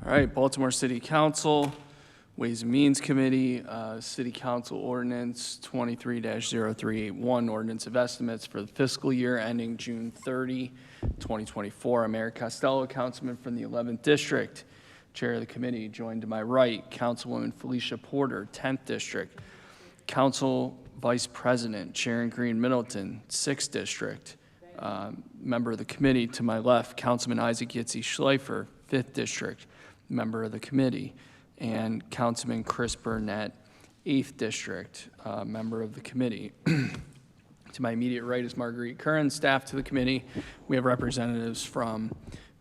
All right, Baltimore City Council, Ways and Means Committee, City Council Ordinance 23-0381, Ordinance of Estimates for the fiscal year ending June 30, 2024. I'm Mayor Costello, Councilman from the 11th District. Chair of the committee, joined to my right, Councilwoman Felicia Porter, 10th District. Council Vice President Sharon Green Middleton, 6th District. Member of the committee to my left, Councilman Isaac Yitzi Schleifer, 5th District, member of the committee, and Councilman Chris Burnett, 8th District, member of the committee. To my immediate right is Marguerite Curran, staff to the committee. We have representatives from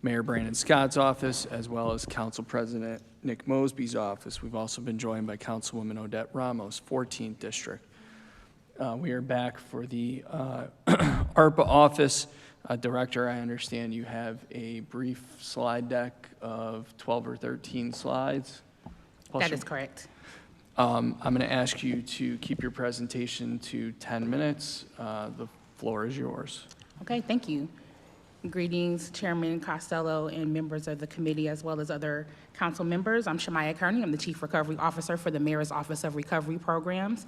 Mayor Brandon Scott's office, as well as Council President Nick Mosby's office. We've also been joined by Councilwoman Odette Ramos, 14th District. We are back for the ARPA office. Director, I understand you have a brief slide deck of 12 or 13 slides. That is correct. I'm going to ask you to keep your presentation to 10 minutes. The floor is yours. Okay, thank you. Greetings, Chairman Costello and members of the committee, as well as other council members. I'm Shamaya Kearney. I'm the Chief Recovery Officer for the Mayor's Office of Recovery Programs.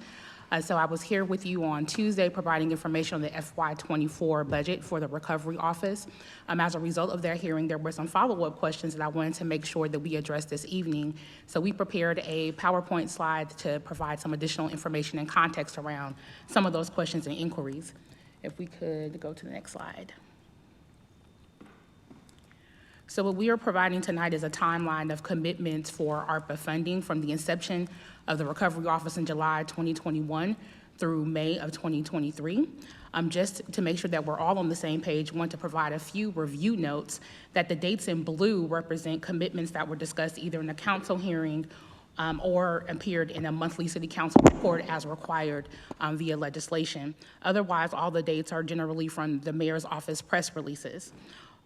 So I was here with you on Tuesday providing information on the FY2024 budget for the Recovery Office. As a result of that hearing, there were some follow-up questions that I wanted to make sure that we addressed this evening. So we prepared a PowerPoint slide to provide some additional information and context around some of those questions and inquiries. If we could go to the next slide. So what we are providing tonight is a timeline of commitments for ARPA funding from the inception of the Recovery Office in July 2021 through May of 2023. Just to make sure that we're all on the same page, I want to provide a few review notes that the dates in blue represent commitments that were discussed either in a council hearing or appeared in a monthly city council report as required via legislation. Otherwise, all the dates are generally from the mayor's office press releases.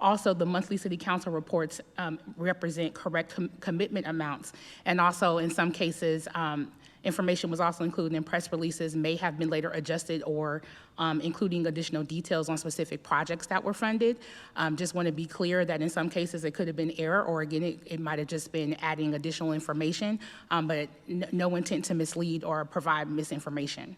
Also, the monthly city council reports represent correct commitment amounts, and also in some cases, information was also included in press releases may have been later adjusted or including additional details on specific projects that were funded. Just want to be clear that in some cases it could have been error, or again, it might have just been adding additional information, but no intent to mislead or provide misinformation.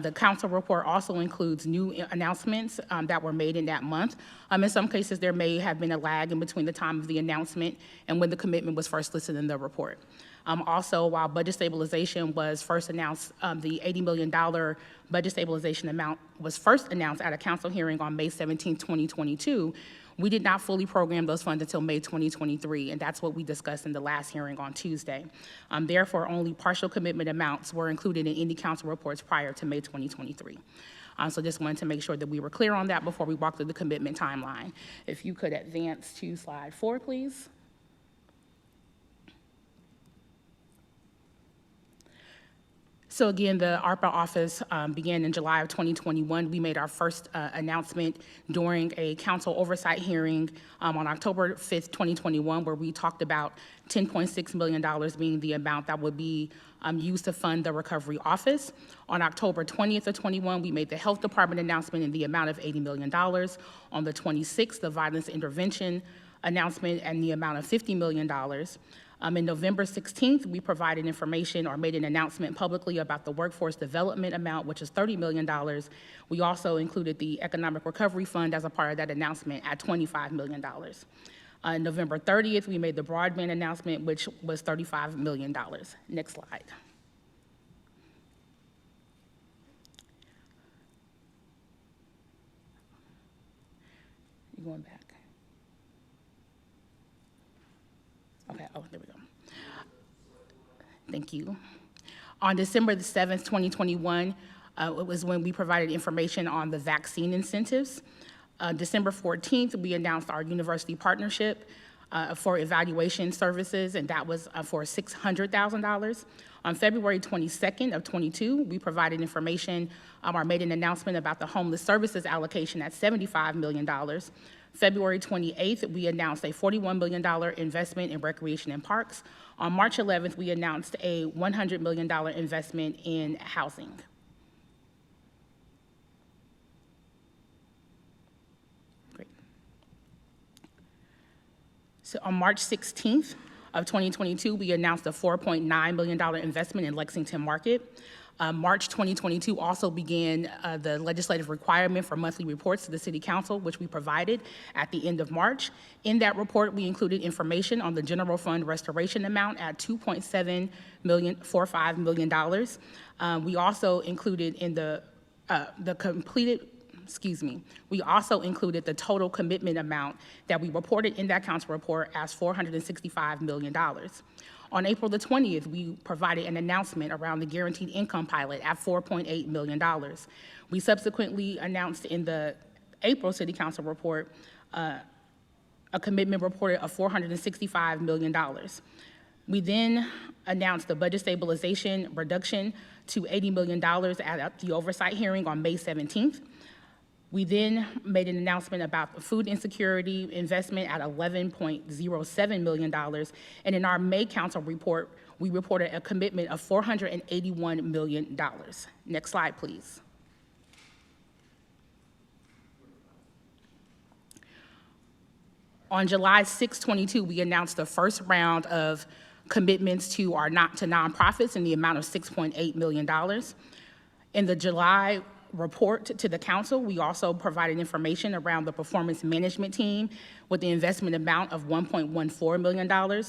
The council report also includes new announcements that were made in that month. In some cases, there may have been a lag in between the time of the announcement and when the commitment was first listed in the report. Also, while budget stabilization was first announced, the $80 million budget stabilization amount was first announced at a council hearing on May 17, 2022, we did not fully program those funds until May 2023, and that's what we discussed in the last hearing on Tuesday. Therefore, only partial commitment amounts were included in any council reports prior to May 2023. So just wanted to make sure that we were clear on that before we walk through the commitment timeline. If you could advance to slide 4, please. So again, the ARPA office began in July of 2021. We made our first announcement during a council oversight hearing on October 5th, 2021, where we talked about $10.6 million being the amount that would be used to fund the recovery office. On October 20th of 21, we made the health department announcement in the amount of $80 million. On the 26th, the violence intervention announcement and the amount of $50 million. In November 16th, we provided information or made an announcement publicly about the workforce development amount, which is $30 million. We also included the Economic Recovery Fund as a part of that announcement at $25 million. November 30th, we made the broadband announcement, which was $35 million. Next slide. You're going back. Okay, oh, there we go. Thank you. On December the 7th, 2021, it was when we provided information on the vaccine incentives. December 14th, we announced our university partnership for evaluation services, and that was for $600,000. On February 22nd of 22, we provided information or made an announcement about the homeless services allocation at $75 million. February 28th, we announced a $41 million investment in recreation and parks. On March 11th, we announced a $100 million investment in housing. Great. So on March 16th, of 2022, we announced a $4.9 million investment in Lexington Market. March 2022 also began the legislative requirement for monthly reports to the City Council, which we provided at the end of March. In that report, we included information on the general fund restoration amount at $2.745 million. We also included in we also included the total commitment amount that we reported in that council report as $465 million. On April the 20th, we provided an announcement around the guaranteed income pilot at $4.8 million. We subsequently announced in the April City Council report a commitment reported of $465 million. We then announced the budget stabilization reduction to $80 million at the oversight hearing on May 17th. We then made an announcement about the food insecurity investment at $11.07 million. And in our May council report, we reported a commitment of $481 million. Next slide, please. On July 6, 2022, we announced the first round of commitments to nonprofits in the amount of $6.8 million. In the July report to the council, we also provided information around the performance management team with the investment amount of $1.14 million.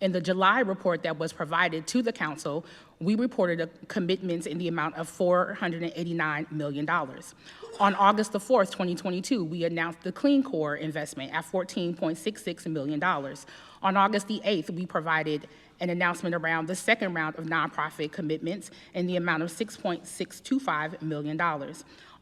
In the July report that was provided to the council, we reported commitments in the amount of $489 million. On August the 4th, 2022, we announced the Clean Core investment at $14.66 million. On August the 8th, we provided an announcement around the second round of nonprofit commitments in the amount of $6.625 million.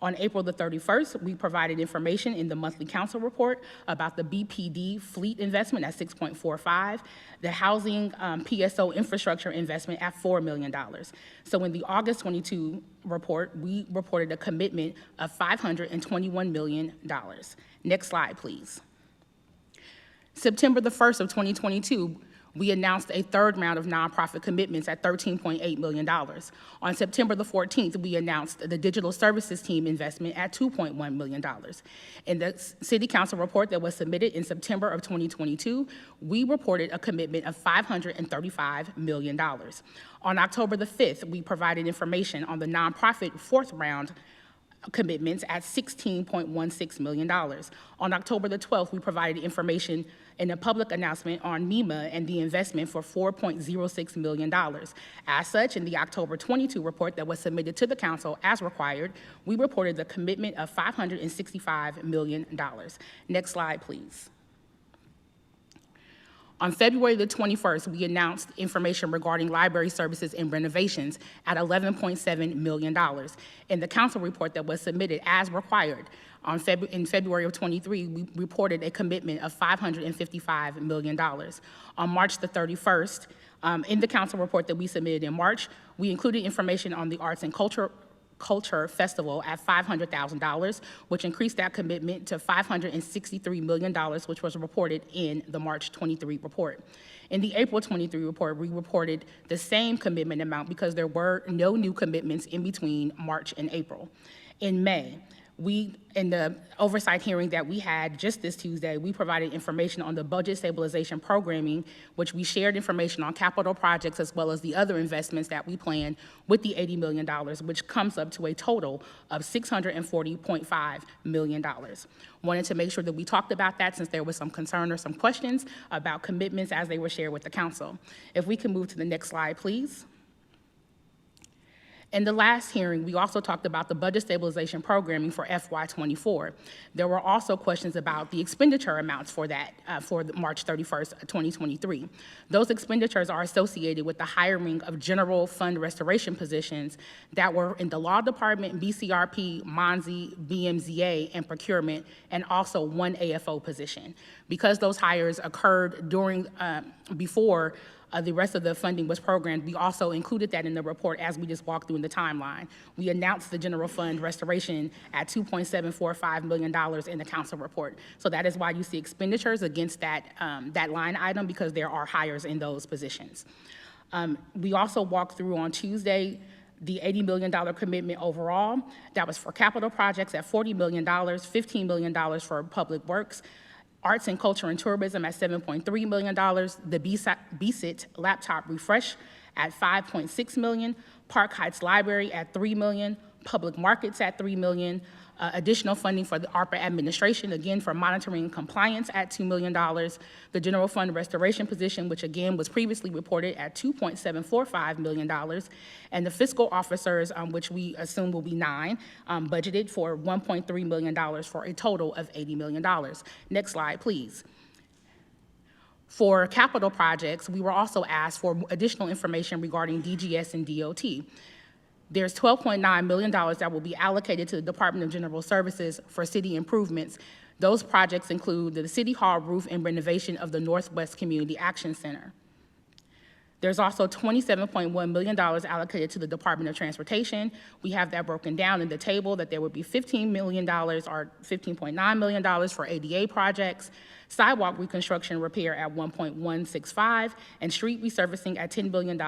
On April the 31st, we provided information in the monthly council report about the BPD fleet investment at $6.45, the housing PSO infrastructure investment at $4 million. So in the August 22 report, we reported a commitment of $521 million. Next slide, please. September the 1st of 2022, we announced a third round of nonprofit commitments at $13.8 million. On September the 14th, we announced the digital services team investment at $2.1 million. In the City Council report that was submitted in September of 2022, we reported a commitment of $535 million. On October the 5th, we provided information on the nonprofit fourth round commitments at $16.16 million. On October the 12th, we provided information in a public announcement on MEMA and the investment for $4.06 million. As such, in the October 22 report that was submitted to the council as required, we reported the commitment of $565 million. Next slide, please. On February the 21st, we announced information regarding library services and renovations at $11.7 million. In the council report that was submitted as required, in February of 23, we reported a commitment of $555 million. On March the 31st, in the council report that we submitted in March, we included information on the Arts and Culture Festival at $500,000, which increased that commitment to $563 million, which was reported in the March 23 report. In the April 23 report, we reported the same commitment amount because there were no new commitments in between March and April. In May, in the oversight hearing that we had just this Tuesday, we provided information on the budget stabilization programming, which we shared information on capital projects as well as the other investments that we plan with the $80 million, which comes up to a total of $640.5 million. Wanted to make sure that we talked about that since there was some concern or some questions about commitments as they were shared with the council. If we can move to the next slide, please. In the last hearing, we also talked about the budget stabilization programming for FY24. There were also questions about the expenditure amounts for that for March 31st, 2023. Those expenditures are associated with the hiring of general fund restoration positions that were in the Law Department, BCRP, MONSI, BMZA, and procurement, and also one AFO position. Because those hires occurred before the rest of the funding was programmed, we also included that in the report as we just walked through in the timeline. We announced the general fund restoration at $2.745 million in the council report. So that is why you see expenditures against that line item, because there are hires in those positions. We also walked through on Tuesday the $80 million commitment overall. That was for capital projects at $40 million, $15 million for public works. Arts and Culture and Tourism at $7.3 million, the BSIT laptop refresh at $5.6 million, Park Heights Library at $3 million, Public Markets at $3 million, additional funding for the ARPA administration, again for monitoring and compliance at $2 million, the general fund restoration position, which again was previously reported at $2.745 million, and the fiscal officers, which we assume will be 9, budgeted for $1.3 million for a total of $80 million. Next slide, please. For capital projects, we were also asked for additional information regarding DGS and DOT. There's $12.9 million that will be allocated to the Department of General Services for city improvements. Those projects include the City Hall roof and renovation of the Northwest Community Action Center. There's also $27.1 million allocated to the Department of Transportation. We have that broken down in the table that there would be $15 million or $15.9 million for ADA projects, sidewalk reconstruction repair at $1.165, and street resurfacing at $10 billion,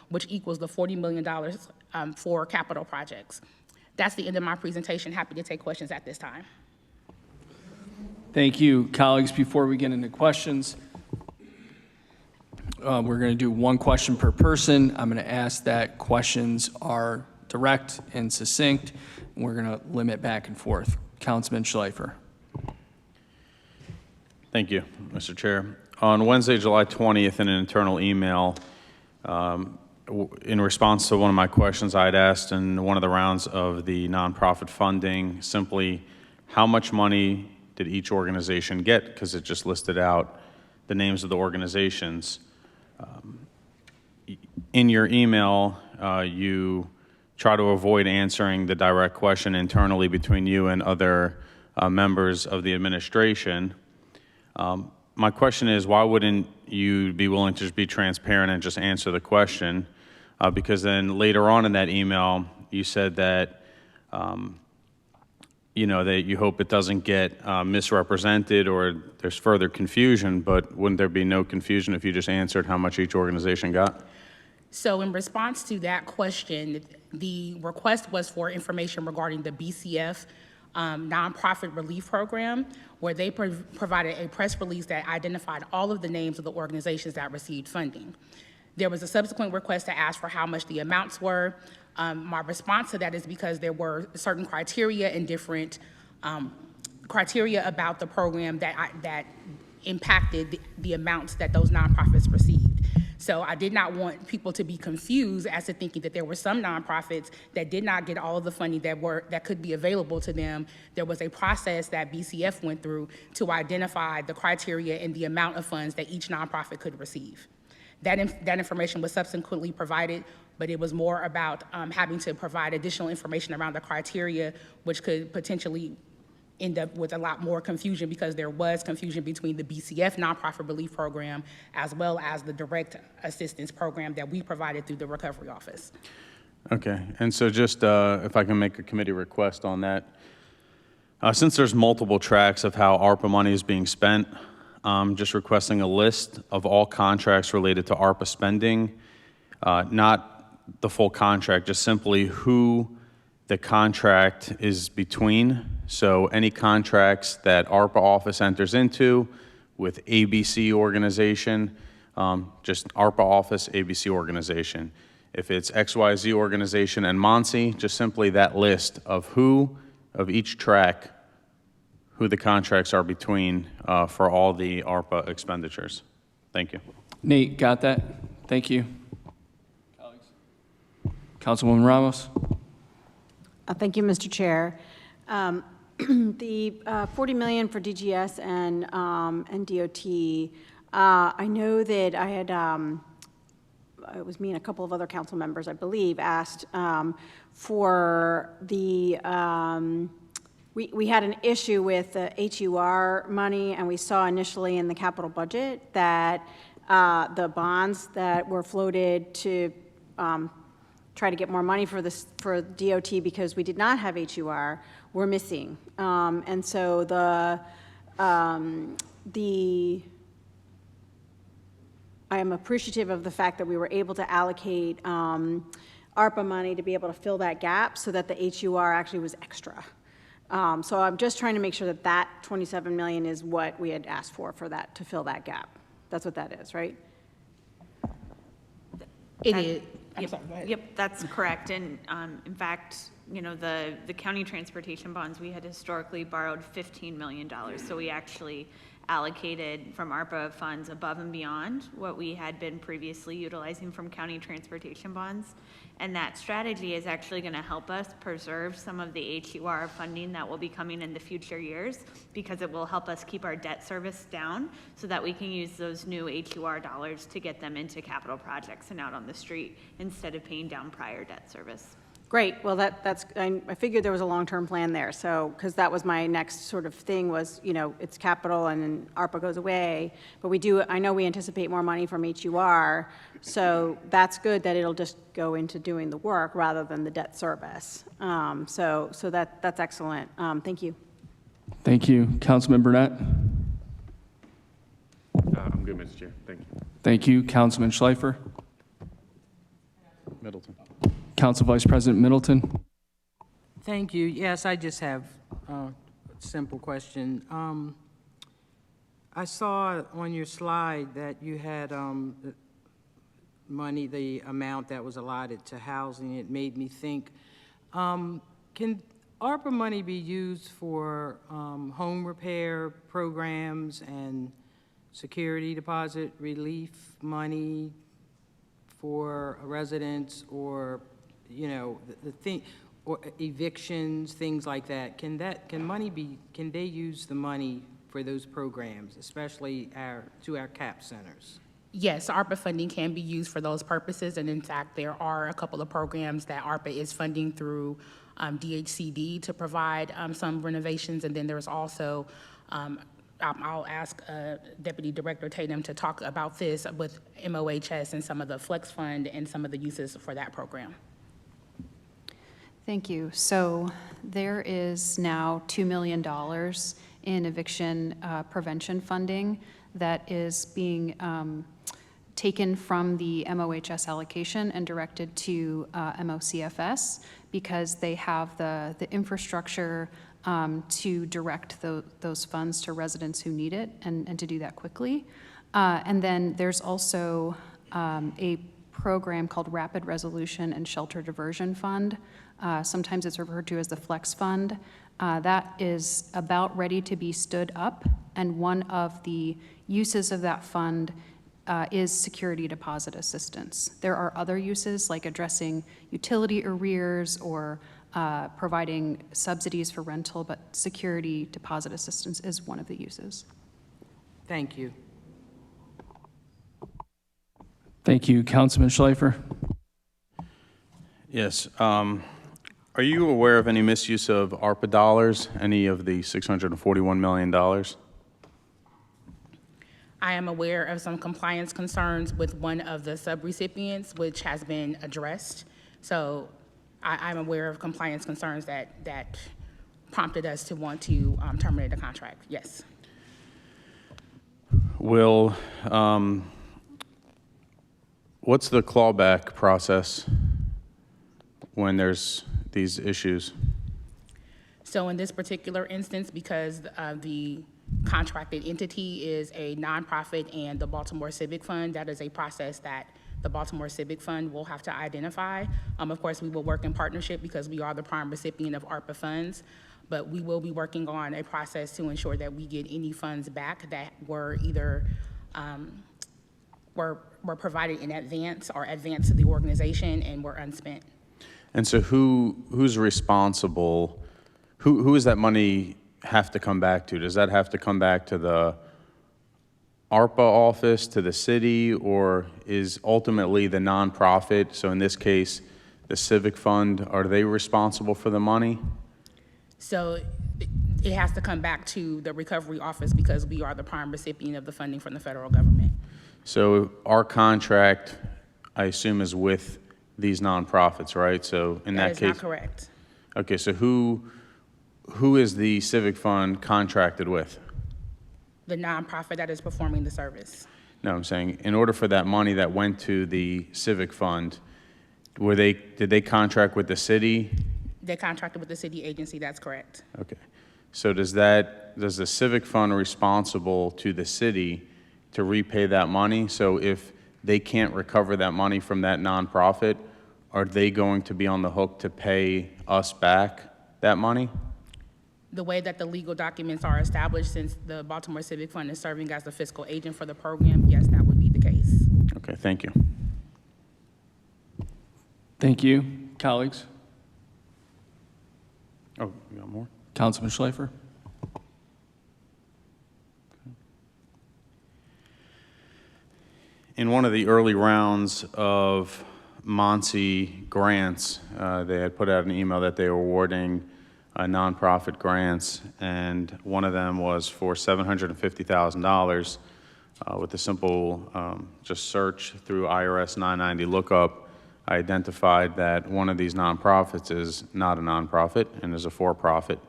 which equals the $40 million for capital projects. That's the end of my presentation. Happy to take questions at this time. Thank you, colleagues. Before we get into questions, we're going to do one question per person. I'm going to ask that questions are direct and succinct, and we're going to limit back and forth. Councilman Schleifer. Thank you, Mr. Chair. On Wednesday, July 20th, in an internal email, in response to one of my questions I had asked in one of the rounds of the nonprofit funding, simply how much money did each organization get, because it just listed out the names of the organizations. In your email, you try to avoid answering the direct question internally between you and other members of the administration. My question is, why wouldn't you be willing to just be transparent and just answer the question? Because then later on in that email, you said that, that you hope it doesn't get misrepresented or there's further confusion, but wouldn't there be no confusion if you just answered how much each organization got? So in response to that question, the request was for information regarding the BCF nonprofit relief program, where they provided a press release that identified all of the names of the organizations that received funding. There was a subsequent request to ask for how much the amounts were. My response to that is because there were certain criteria and different criteria about the program that impacted the amounts that those nonprofits received. So I did not want people to be confused as to thinking that there were some nonprofits that did not get all of the funding that could be available to them. There was a process that BCF went through to identify the criteria and the amount of funds that each nonprofit could receive. That information was subsequently provided, but it was more about having to provide additional information around the criteria, which could potentially end up with a lot more confusion, because there was confusion between the BCF nonprofit relief program as well as the direct assistance program that we provided through the recovery office. Okay, and so just if I can make a committee request on that. Since there's multiple tracks of how ARPA money is being spent, just requesting a list of all contracts related to ARPA spending, not the full contract, just simply who the contract is between. So any contracts that ARPA office enters into with ABC organization, just ARPA office, ABC organization. If it's XYZ organization and MONSE, just simply that list of who of each track, who the contracts are between for all the ARPA expenditures. Thank you. Nate, got that? Thank you. Colleagues. Councilwoman Ramos. Thank you, Mr. Chair. The $40 million for DGS and DOT, I know that I had, it was me and a couple of other council members, I believe, asked for the, we had an issue with the HUR money, and we saw initially in the capital budget that the bonds that were floated to try to get more money for this, for DOT, because we did not have HUR, were missing. And so I am appreciative of the fact that we were able to allocate ARPA money to be able to fill that gap so that the HUR actually was extra. So I'm just trying to make sure that that 27 million is what we had asked for that, to fill that gap. That's what that is, right? It is, I'm sorry, go ahead. Yep, that's correct. And in fact, you know, the county transportation bonds, we had historically borrowed $15 million. So we actually allocated from ARPA funds above and beyond what we had been previously utilizing from county transportation bonds. And that strategy is actually going to help us preserve some of the HUR funding that will be coming in the future years, because it will help us keep our debt service down so that we can use those new HUR dollars to get them into capital projects and out on the street instead of paying down prior debt service. Great, well, I figured there was a long-term plan there, so, because that was my next sort of thing was, you know, it's capital and then ARPA goes away, but I know we anticipate more money from HUR, so that's good that it'll just go into doing the work rather than the debt service. So that's excellent. Thank you. Thank you. Councilman Burnett? I'm good, Mr. Chair. Thank you. Thank you. Councilman Schleifer? Middleton. Council Vice President Middleton? Thank you. Yes, I just have a simple question. I saw on your slide that you had the money, the amount that was allotted to housing. It made me think, can ARPA money be used for home repair programs and security deposit relief money for residents, or, you know, the thing, or evictions, things like that? Can they use the money for those programs, especially to our CAP centers? Yes, ARPA funding can be used for those purposes, and in fact, there are a couple of programs that ARPA is funding through DHCD to provide some renovations, and then there's also, I'll ask Deputy Director Tatum to talk about this with MOHS and some of the Flex Fund and some of the uses for that program. Thank you. So there is now $2 million in eviction prevention funding that is being taken from the MOHS allocation and directed to MOCFS, because they have the infrastructure to direct those funds to residents who need it, and to do that quickly. And then there's also a program called Rapid Resolution and Shelter Diversion Fund. Sometimes it's referred to as the Flex Fund. That is about ready to be stood up, and one of the uses of that fund is security deposit assistance. There are other uses, like addressing utility arrears or providing subsidies for rental, but security deposit assistance is one of the uses. Thank you. Thank you. Councilman Schleifer? Yes. Are you aware of any misuse of ARPA dollars, any of the $641 million? I am aware of some compliance concerns with one of the subrecipients, which has been addressed. So I'm aware of compliance concerns that prompted us to want to terminate the contract, yes. Will, what's the clawback process when there's these issues? So in this particular instance, because the contracted entity is a nonprofit and the Baltimore Civic Fund, that is a process that the Baltimore Civic Fund will have to identify. Of course, we will work in partnership because we are the prime recipient of ARPA funds, but we will be working on a process to ensure that we get any funds back that were either were provided in advance or advanced to the organization and were unspent. And so who's responsible? Who does that money have to come back to? Does that have to come back to the ARPA office, to the city, or is ultimately the nonprofit, so in this case, the Civic Fund, are they responsible for the money? So it has to come back to the recovery office because we are the prime recipient of the funding from the federal government. So our contract, I assume, is with these nonprofits, right? So in that That is case, not correct. okay. So who is the Civic Fund contracted with? The nonprofit that is performing the service. No, I'm saying in order for that money that went to the Civic Fund, did they contract with the city They contracted with the city agency, that's correct. Okay. So does the civic fund responsible to the city to repay that money? So if they can't recover that money from that nonprofit, are they going to be on the hook to pay us back that money? The way that the legal documents are established, since the Baltimore Civic Fund is serving as the fiscal agent for the program, yes, that would be the case. Okay, thank you. Thank you. Colleagues? Oh, you got more? Councilman Schleifer? In one of the early rounds of Muncie grants, they had put out an email that they were awarding nonprofit grants, and one of them was for $750,000 with a simple just search through IRS 990 lookup. I identified that one of these nonprofits is not a nonprofit and is a for-profit.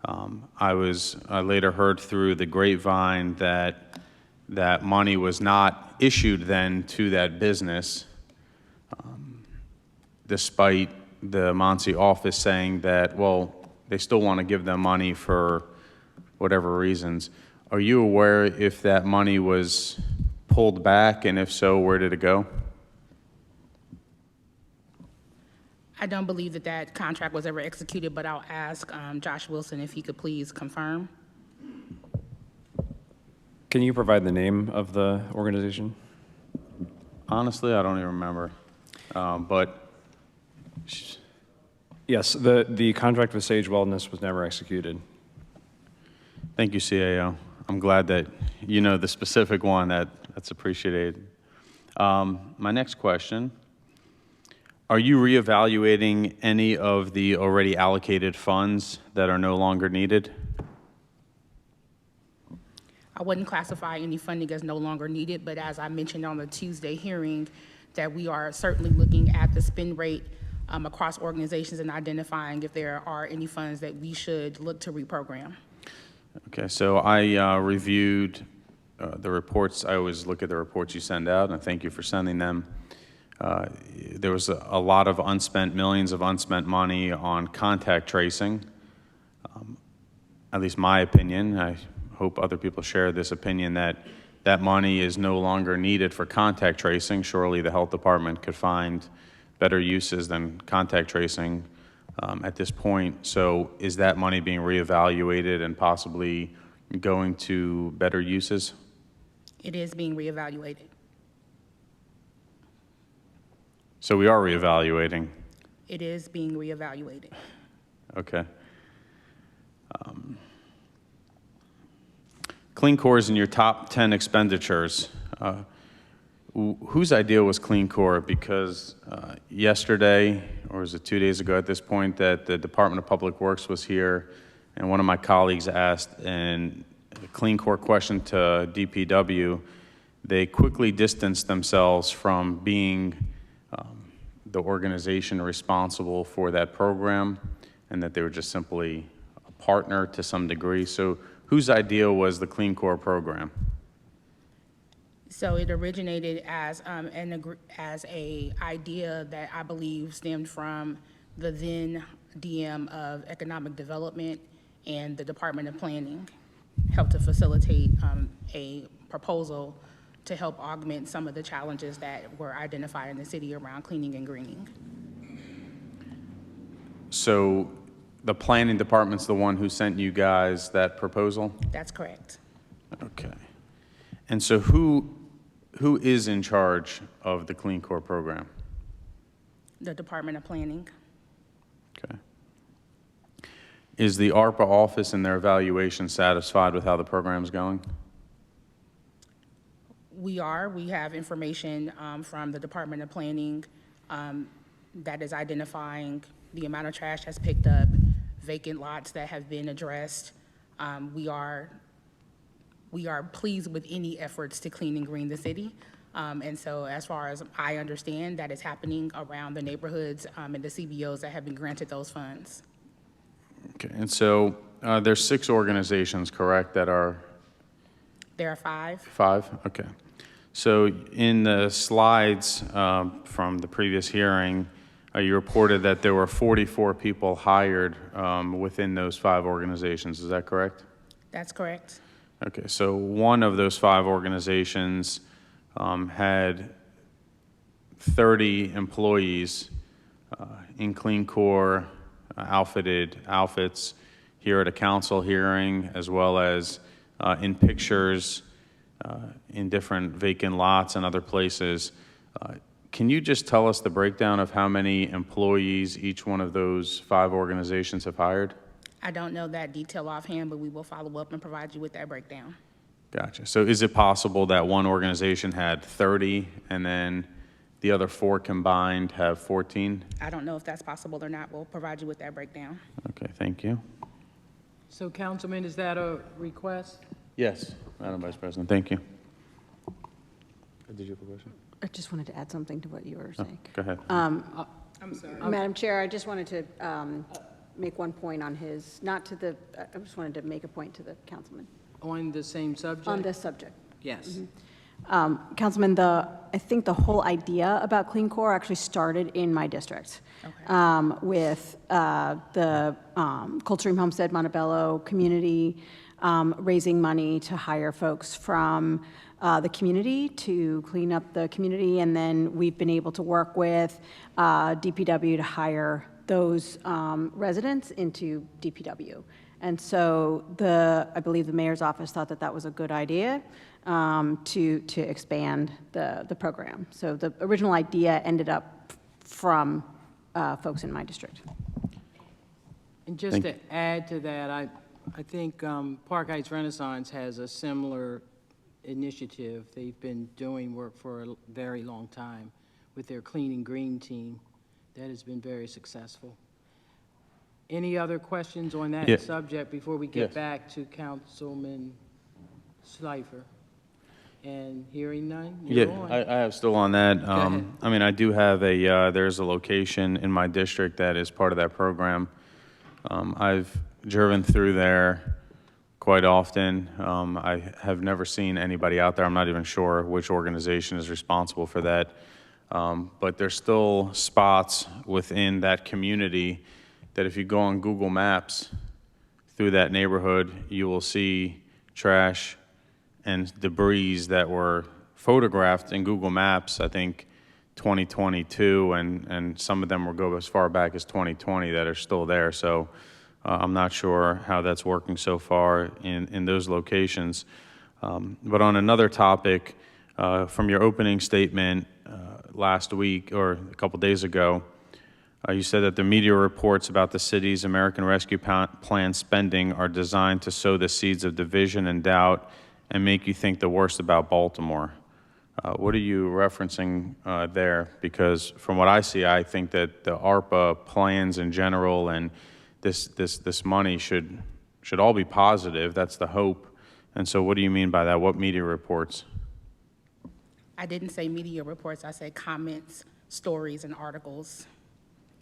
I later heard through the grapevine that that money was not issued then to that business, despite the Muncie office saying that, well, they still want to give them money for whatever reasons. Are you aware if that money was pulled back, and if so, where did it go? I don't believe that that contract was ever executed, but I'll ask Josh Wilson if he could please confirm. Can you provide the name of the organization? Honestly, I don't even remember. But Yes, the contract with Sage Wellness was never executed. thank you, CAO. I'm glad that you know the specific one. That's appreciated. My next question, are you reevaluating any of the already allocated funds that are no longer needed? I wouldn't classify any funding as no longer needed, but as I mentioned on the Tuesday hearing, that we are certainly looking at the spend rate across organizations and identifying if there are any funds that we should look to reprogram. Okay, so I reviewed the reports. I always look at the reports you send out, and thank you for sending them. There was a lot of unspent, millions of unspent money on contact tracing. At least my opinion, I hope other people share this opinion, that that money is no longer needed for contact tracing. Surely the health department could find better uses than contact tracing at this point. So is that money being reevaluated and possibly going to better uses? It is being reevaluated. So we are reevaluating. It is being reevaluated. Okay. Clean Core is in your top 10 expenditures. Whose idea was Clean Core? Because yesterday, or was it 2 days ago at this point, that the Department of Public Works was here, and one of my colleagues asked a Clean Core question to DPW. They quickly distanced themselves from being the organization responsible for that program, and that they were just simply a partner to some degree. So whose idea was the Clean Core program? So it originated as a idea that I believe stemmed from the then DM of Economic Development and the Department of Planning, helped to facilitate a proposal to help augment some of the challenges that were identified in the city around cleaning and greening. So the planning department's the one who sent you guys that proposal? That's correct. Okay. And so who is in charge of the Clean Core program? The Department of Planning. Okay. Is the ARPA office and their evaluation satisfied with how the program's going? We have information from the Department of Planning that is identifying the amount of trash that's picked up, vacant lots that have been addressed. We are pleased with any efforts to clean and green the city. And so as far as I understand, that is happening around the neighborhoods and the CBOs that have been granted those funds. Okay, and so there's 6 organizations, correct, that are? There are 5. 5? Okay. So in the slides from the previous hearing, you reported that there were 44 people hired within those 5 organizations. Is that correct? That's correct. Okay, so one of those 5 organizations had 30 employees in Clean Core outfits here at a council hearing, as well as in pictures in different vacant lots and other places. Can you just tell us the breakdown of how many employees each one of those 5 organizations have hired? I don't know that detail offhand, but we will follow up and provide you with that breakdown. Gotcha. So is it possible that one organization had 30 and then the other 4 combined have 14? I don't know if that's possible or not. We'll provide you with that breakdown. Okay, thank you. So Councilman, is that a request? Yes, Madam Vice President, thank you. Did you have a question? I just wanted to add something to what you were saying. Go ahead. I'm sorry. Madam Chair, I just wanted to make one point on his, not to the, I just wanted to make a point to the councilman On the same subject? on this subject. Yes. Councilman, I think the whole idea about Clean Core actually started in my district with the Coldstream Homestead Montebello community raising money to hire folks from the community to clean up the community, and then we've been able to work with DPW to hire those residents into DPW. And so I believe the mayor's office thought that that was a good idea to expand the program. So the original idea ended up from folks in my district. And just to add to that, I think Park Heights Renaissance has a similar initiative. They've been doing work for a very long time with their Clean and Green team that has been very successful. Any other questions on that subject before we get back to Councilman Schleifer? And hearing none, you're on. I have still on that. ahead. I mean, I do have there's a location in my district that is part of that program. I've driven through there quite often. I have never seen anybody out there. I'm not even sure which organization is responsible for that. But there's still spots within that community that if you go on Google Maps through that neighborhood, you will see trash and debris that were photographed in Google Maps, I think 2022, and some of them will go as far back as 2020 that are still there. So I'm not sure how that's working so far in those locations. But on another topic, from your opening statement last week or a couple days ago, you said that the media reports about the city's American Rescue Plan spending are designed to sow the seeds of division and doubt and make you think the worst about Baltimore. What are you referencing there? Because from what I see, I think that the ARPA plans in general and this money should all be positive. That's the hope. And so what do you mean by that? What media reports? I didn't say media reports. I said comments, stories, and articles.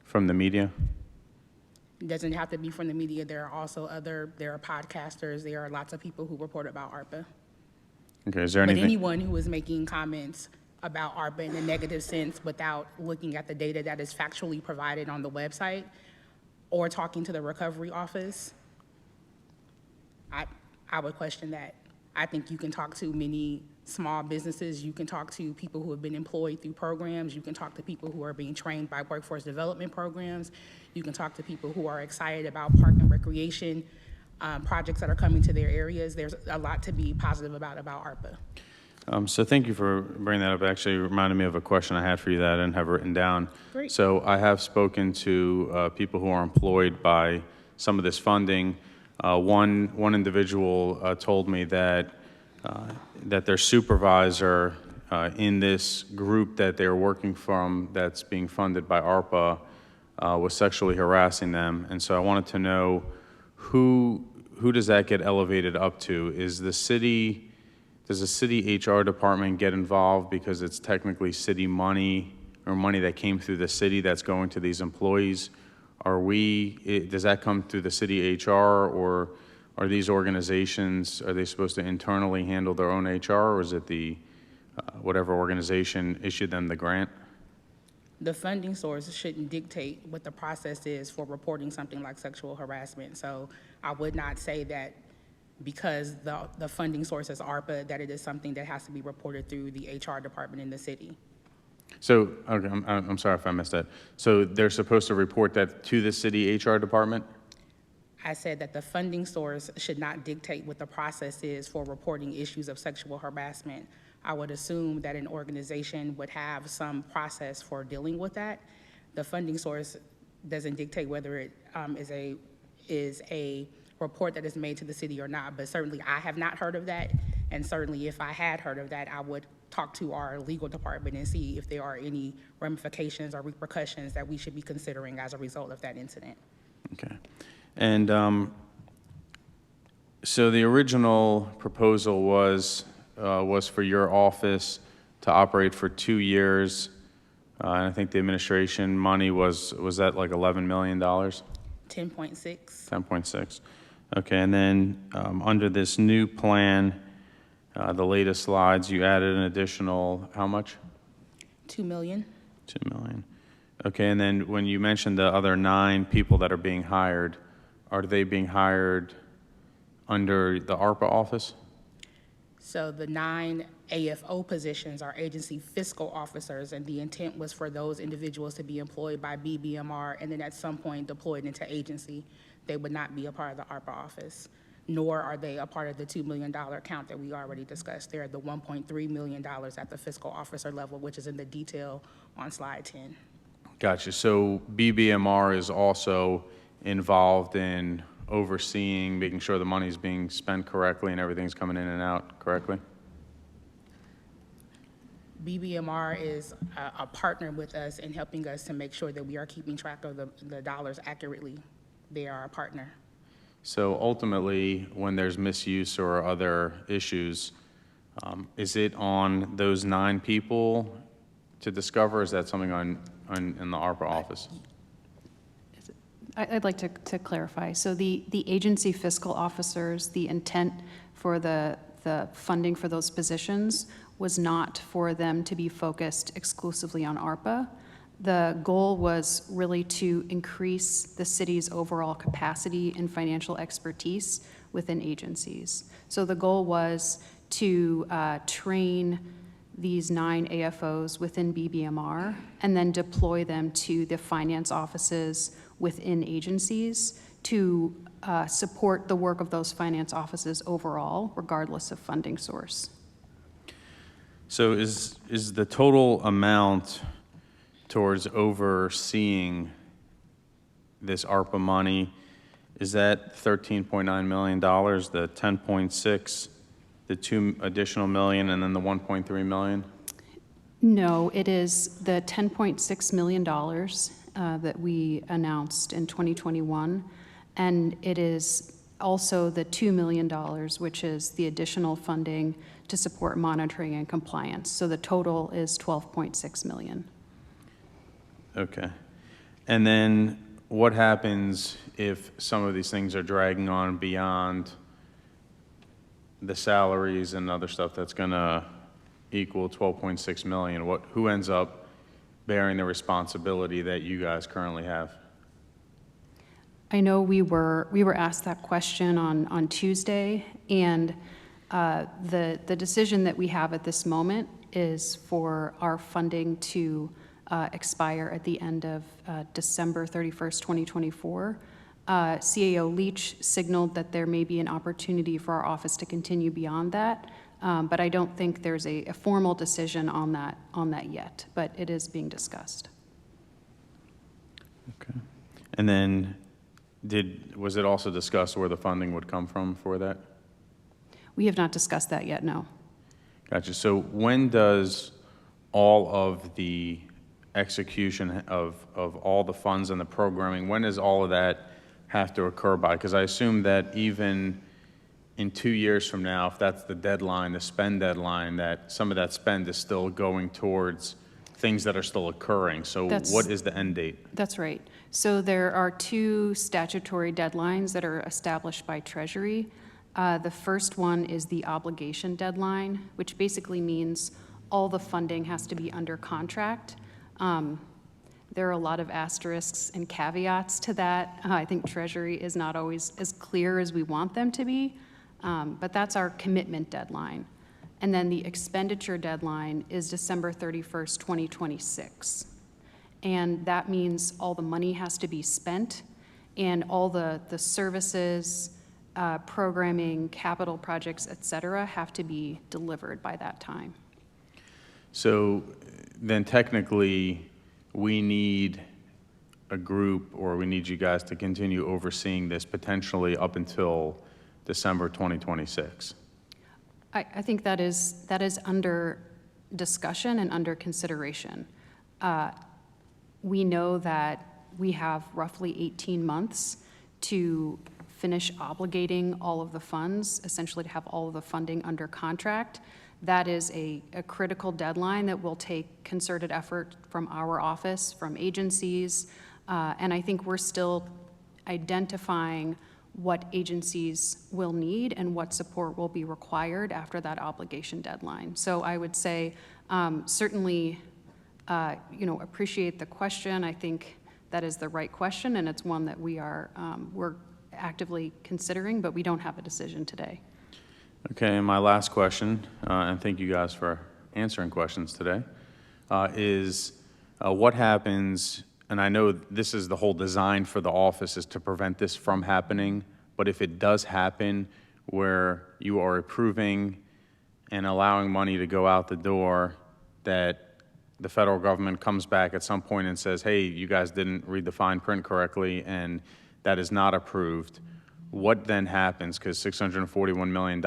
From the media? It doesn't have to be from the media. There are podcasters. There are lots of people who report about ARPA. Okay, is there But anything? anyone who is making comments about ARPA in a negative sense without looking at the data that is factually provided on the website or talking to the recovery office, I would question that. I think you can talk to many small businesses. You can talk to people who have been employed through programs. You can talk to people who are being trained by workforce development programs. You can talk to people who are excited about park and recreation projects that are coming to their areas. There's a lot to be positive about ARPA. So thank you for bringing that up. It actually reminded me of a question I had for you that I didn't have written down. Great. So I have spoken to people who are employed by some of this funding. One individual told me that their supervisor in this group that they're working from that's being funded by ARPA was sexually harassing them. And so I wanted to know who does that get elevated up to? Does the city HR department get involved because it's technically city money or money that came through the city that's going to these employees? Does that come through the city HR, or are these organizations, are they supposed to internally handle their own HR, or is it the whatever organization issued them the grant? the funding source shouldn't dictate what the process is for reporting something like sexual harassment. So I would not say that because the funding source is ARPA, that it is something that has to be reported through the HR department in the city. So, okay, I'm sorry if I missed that. So they're supposed to report that to the city HR department? I said that the funding source should not dictate what the process is for reporting issues of sexual harassment. I would assume that an organization would have some process for dealing with that. The funding source doesn't dictate whether it is a report that is made to the city or not, but certainly I have not heard of that, and certainly if I had heard of that, I would talk to our legal department and see if there are any ramifications or repercussions that we should be considering as a result of that incident. Okay. And so the original proposal was for your office to operate for 2 years, and I think the administration money was that like $11 million? 10.6. 10.6. Okay, and then under this new plan, the latest slides, you added an additional, how much? $2 million. 2 million. Okay, and then when you mentioned the other 9 people that are being hired, are they being hired under the ARPA office? So the 9 AFO positions are agency fiscal officers, and the intent was for those individuals to be employed by BBMR and then at some point deployed into agency. They would not be a part of the ARPA office, nor are they a part of the $2 million count that we already discussed. They're the $1.3 million at the fiscal officer level, which is in the detail on slide 10. Gotcha. So BBMR is also involved in overseeing, making sure the money's being spent correctly and everything's coming in and out correctly? BBMR is a partner with us in helping us to make sure that we are keeping track of the dollars accurately. They are a partner. So ultimately, when there's misuse or other issues, is it on those 9 people to discover? Or is that something in the ARPA office? I'd like to clarify. So the agency fiscal officers, the intent for the funding for those positions was not for them to be focused exclusively on ARPA. The goal was really to increase the city's overall capacity and financial expertise within agencies. So the goal was to train these 9 AFOs within BBMR and then deploy them to the finance offices within agencies to support the work of those finance offices overall, regardless of funding source. So is the total amount towards overseeing this ARPA money, is that $13.9 million, the 10.6, the 2 additional million, and then the 1.3 million? No, it is the $10.6 million that we announced in 2021, and it is also the $2 million, which is the additional funding to support monitoring and compliance. So the total is $12.6 million. Okay. And then what happens if some of these things are dragging on beyond the salaries and other stuff that's going to equal 12.6 million? Who ends up bearing the responsibility that you guys currently have? I know we were asked that question on Tuesday, and the decision that we have at this moment is for our funding to expire at the end of December 31st, 2024. CAO Leach signaled that there may be an opportunity for our office to continue beyond that, but I don't think there's a formal decision on that yet, but it is being discussed. Okay. And then was it also discussed where the funding would come from for that? We have not discussed that yet, no. Gotcha. So when does all of the execution of all the funds and the programming, when does all of that have to occur by? Because I assume that even in 2 years from now, if that's the deadline, the spend deadline, that some of that spend is still going towards things that are still occurring. So what is the end date? That's right. So there are 2 statutory deadlines that are established by Treasury. The first one is the obligation deadline, which basically means all the funding has to be under contract. there are a lot of asterisks and caveats to that. I think Treasury is not always as clear as we want them to be, but that's our commitment deadline. And then the expenditure deadline is December 31st, 2026. And that means all the money has to be spent and all the services, programming, capital projects, et cetera, have to be delivered by that time. So then technically, we need a group, or we need you guys to continue overseeing this potentially up until December 2026. I think that is under discussion and under consideration. We know that we have roughly 18 months to finish obligating all of the funds, essentially to have all of the funding under contract. That is a critical deadline that will take concerted effort from our office, from agencies, and I think we're still identifying what agencies will need and what support will be required after that obligation deadline. So I would say certainly, appreciate the question. I think that is the right question, and it's one that we're actively considering, but we don't have a decision today. Okay, and my last question, and thank you guys for answering questions today, is what happens, and I know this is the whole design for the office is to prevent this from happening, but if it does happen where you are approving and allowing money to go out the door, that the federal government comes back at some point and says, hey, you guys didn't read the fine print correctly, and that is not approved, what then happens? Because $641 million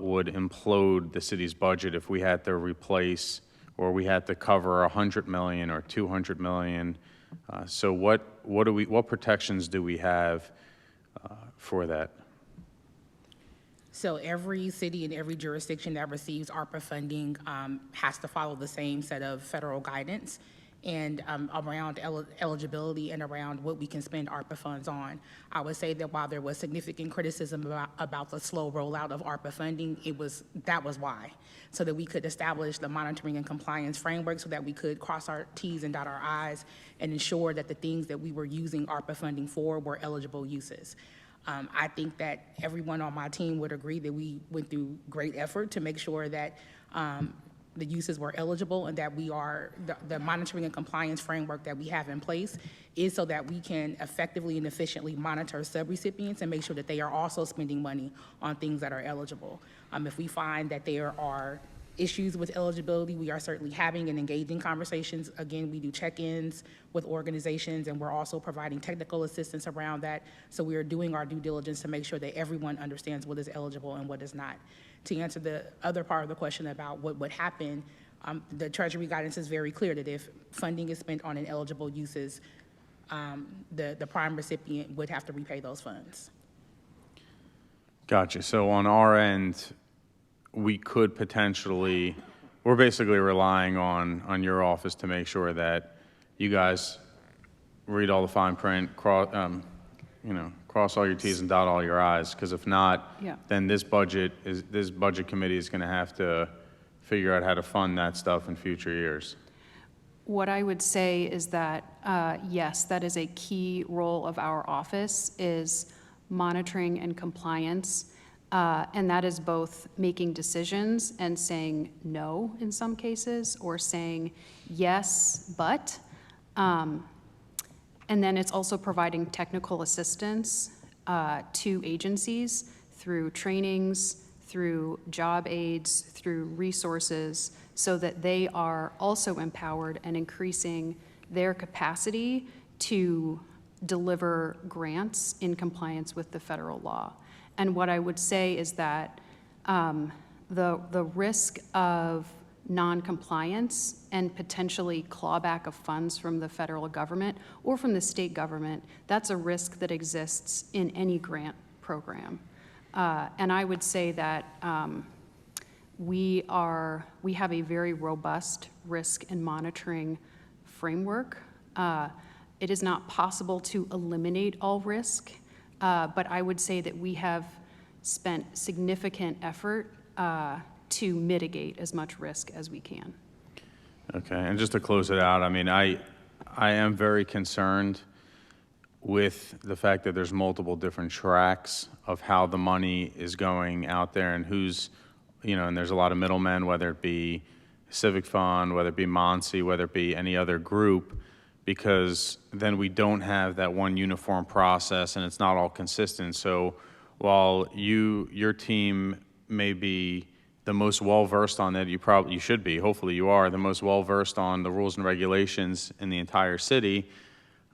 would implode the city's budget if we had to replace or we had to cover $100 million or $200 million. So what protections do we have for that? So every city and every jurisdiction that receives ARPA funding has to follow the same set of federal guidance and around eligibility and around what we can spend ARPA funds on. I would say that while there was significant criticism about the slow rollout of ARPA funding, that was why, so that we could establish the monitoring and compliance framework so that we could cross our T's and dot our I's and ensure that the things that we were using ARPA funding for were eligible uses. I think that everyone on my team would agree that we went through great effort to make sure that the uses were eligible and that the monitoring and compliance framework that we have in place is so that we can effectively and efficiently monitor subrecipients and make sure that they are also spending money on things that are eligible. If we find that there are issues with eligibility, we are certainly having and engaging conversations. Again, we do check-ins with organizations, and we're also providing technical assistance around that. So we are doing our due diligence to make sure that everyone understands what is eligible and what is not. To answer the other part of the question about what would happen, the Treasury guidance is very clear that if funding is spent on ineligible uses, the prime recipient would have to repay those funds. Gotcha. So on our end, we could potentially, we're basically relying on your office to make sure that you guys read all the fine print, cross all your T's and dot all your I's, because if not, then this budget committee is going to have to figure out how to fund that stuff in future years. What I would say is that, yes, that is a key role of our office, is monitoring and compliance. And that is both making decisions and saying no in some cases, or saying yes, but. And then it's also providing technical assistance to agencies through trainings, through job aids, through resources, so that they are also empowered and increasing their capacity to deliver grants in compliance with the federal law. And what I would say is that the risk of non-compliance and potentially clawback of funds from the federal government or from the state government, that's a risk that exists in any grant program. And I would say that we have a very robust risk and monitoring framework. It is not possible to eliminate all risk, but I would say that we have spent significant effort to mitigate as much risk as we can. Okay, and just to close it out, I mean, I am very concerned with the fact that there's multiple different tracks of how the money is going out there and who's, and there's a lot of middlemen, whether it be Civic Fund, whether it be Monsi, whether it be any other group, because then we don't have that one uniform process and it's not all consistent. So while your team may be the most well-versed on that, you should be, hopefully you are, the most well-versed on the rules and regulations in the entire city,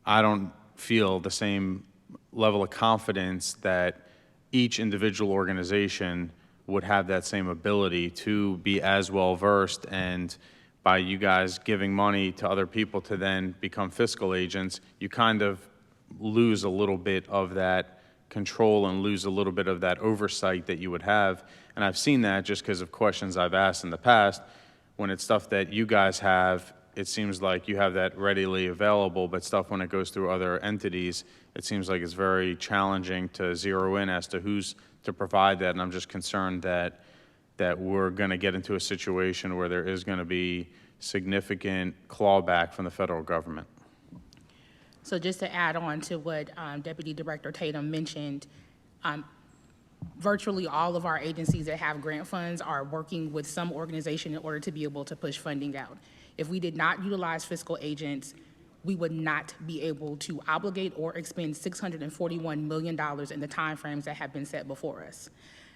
I don't feel the same level of confidence that each individual organization would have that same ability to be as well-versed, and by you guys giving money to other people to then become fiscal agents, you kind of lose a little bit of that control and lose a little bit of that oversight that you would have. And I've seen that just because of questions I've asked in the past. When it's stuff that you guys have, it seems like you have that readily available, but stuff when it goes through other entities, it seems like it's very challenging to zero in as to who's to provide that. And I'm just concerned that we're going to get into a situation where there is going to be significant clawback from the federal government. So just to add on to what Deputy Director Tatum mentioned, virtually all of our agencies that have grant funds are working with some organization in order to be able to push funding out. If we did not utilize fiscal agents, we would not be able to obligate or expend $641 million in the timeframes that have been set before us.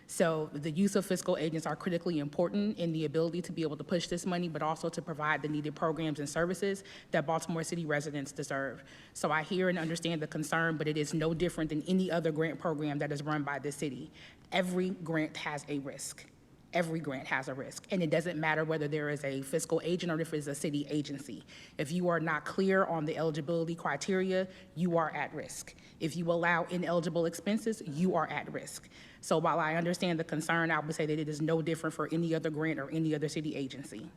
So the use of fiscal agents are critically important in the ability to be able to push this money, but also to provide the needed programs and services that Baltimore City residents deserve. So I hear and understand the concern, but it is no different than any other grant program that is run by this city. Every grant has a risk. Every grant has a risk, and it doesn't matter whether there is a fiscal agent or if it's a city agency. If you are not clear on the eligibility criteria, you are at risk. If you allow ineligible expenses, you are at risk. So while I understand the concern, I would say that it is no different for any other grant or any other city agency.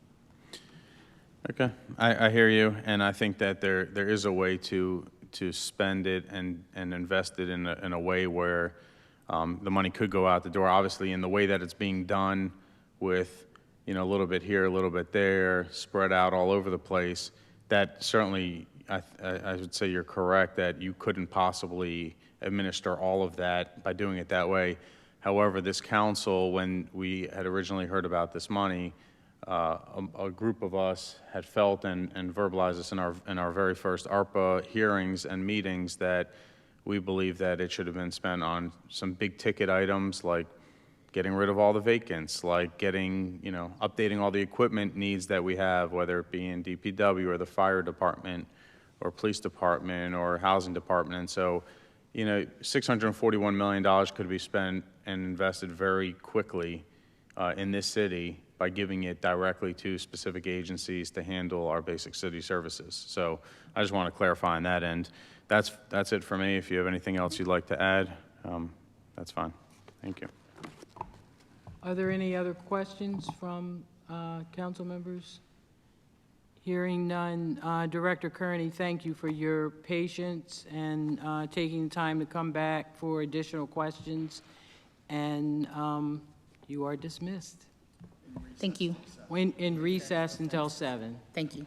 Okay, I hear you, and I think that there is a way to spend it and invest it in a way where the money could go out the door. Obviously, in the way that it's being done with, a little bit here, a little bit there, spread out all over the place, that certainly, I would say you're correct that you couldn't possibly administer all of that by doing it that way. However, this council, when we had originally heard about this money, a group of us had felt and verbalized this in our very first ARPA hearings and meetings that we believe that it should have been spent on some big ticket items like getting rid of all the vacants, like updating all the equipment needs that we have, whether it be in DPW or the fire department or police department or housing department. And so, $641 million could be spent and invested very quickly in this city by giving it directly to specific agencies to handle our basic city services. So I just want to clarify on that end. That's it for me. If you have anything else you'd like to add, that's fine. Thank you. Are there any other questions from council members? Hearing none, Director Kearney, thank you for your patience and taking the time to come back for additional questions. And you are dismissed. Thank you. In recess until 7. Thank you.